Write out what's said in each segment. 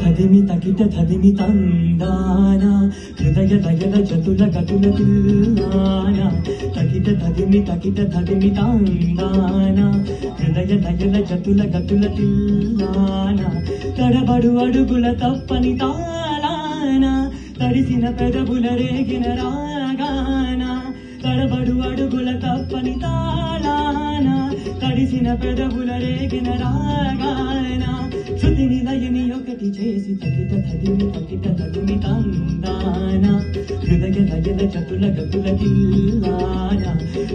తదిమి తకిట తదిమి తందాన హృదయ లయల జతుల గతుల తిల్లాన తకిట తదిమి తందాన హృదయ లయల జతుల గతుల తిల్లాన తడబడు అడుగుల తప్పని తాళాన తడిసిన పెదవుల రేగిన రాగాన తడబడు అడుగుల తప్పని తాళాన తడిసిన పెదవుల రేగిన రాగాన శృతిని లయని ఒకటి చేసి తకిట తదిమి తందాన హృదయ లయల చతుల గతుల కిల్లాన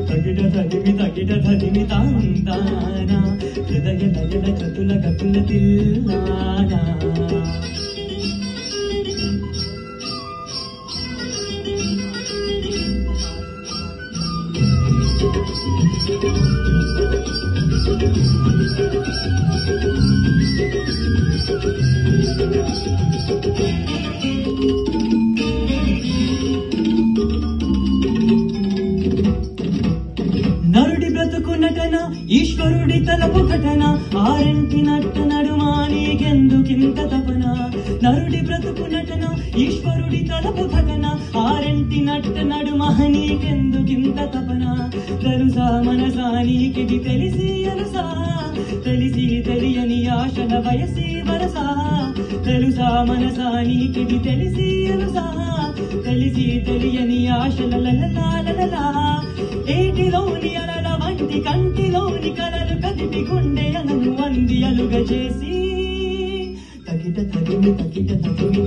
తకిట తదిమి తందాన హృదయ లయల చతుల గతుల కిల్లాన నరుడి బ్రతుకు నటన ఈశ్వరుడి తలపు ఘటన ఆరంటి నట్ట నడుమా నీకెందుకింత తపన నరుడి బ్రతుకు నటన ఈశ్వరుడి తలపు ఘటన ఆరంటి నట్ట నడుమా నీకెందుకింత తపన తెలుసా మనసా నీకిది తెలిసి అలసా తెలిసి తెలియని ఆశల వయసి వరసా తెలుసా మనసా నీకిది తెలిసి అలసా తెలిసి తెలియని ఆశల లలలా ఏటిలోని అలల వంటి కంటిలోని కలలు కదిపి గుండెలను వందియలుగా చేసి తకిట తదిమి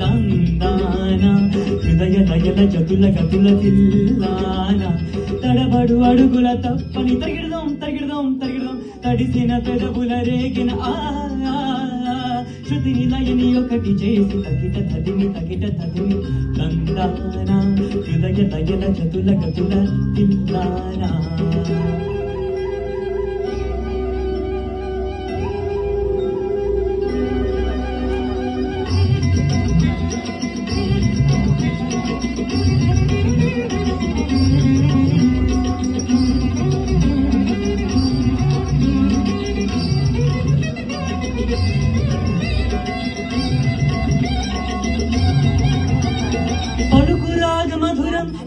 తందాన హృదయ లయల జతుల గతుల తిల్లాన తడబడు అడుగుల తప్పని తగిడదాం తడిసిన పెదవుల రేగిన శృతిని లయని ఒకటి చేసి తకిట తదిమి తందాన హృదయ లయల జతుల గతుల తిల్లాన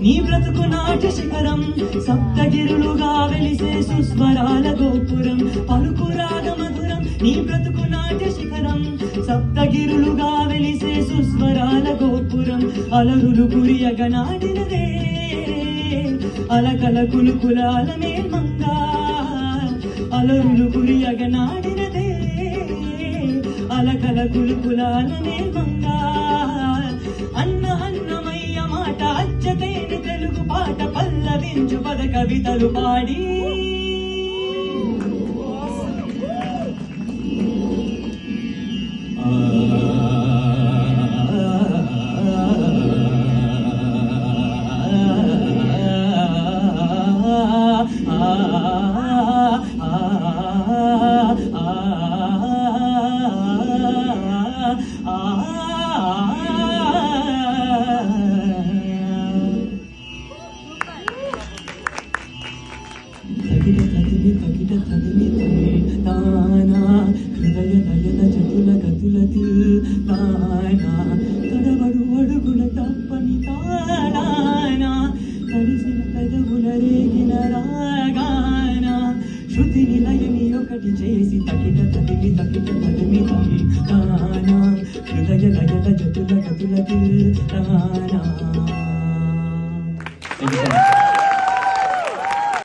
నీ బ్రతుకు నాట్య శిఖరం సప్తగిరులుగా వెలిసే సుస్వరాల గోపురం పలుకు రాగ మధురం నీ బ్రతుకు నాట్య శిఖరం సప్తగిరులుగా వెలిసే సుస్వరాల గోపురం అలరులు కురియగా నాటినదే అలకల కులుకులాల మేల్మంగా అలరులు కురియగా నాటినదే అలకల కులుకులాల మేల్మంగా అన్నమయ్య మాట అచ్చతేని తెలుగు పాట పల్లవించు పద కవితలు పాడి తకిట తదిమి తందాన హృదయ లయల జతుల గతుల తిల్లాన తడబడు అడుగుల తప్పని తాళాన తడిసిన పెదవుల రేగిన రాగాన శృతిని లయని ఒకటి చేసి తకిట తదిమి తందాన హృదయ లయల జతుల గతుల తిల్లాన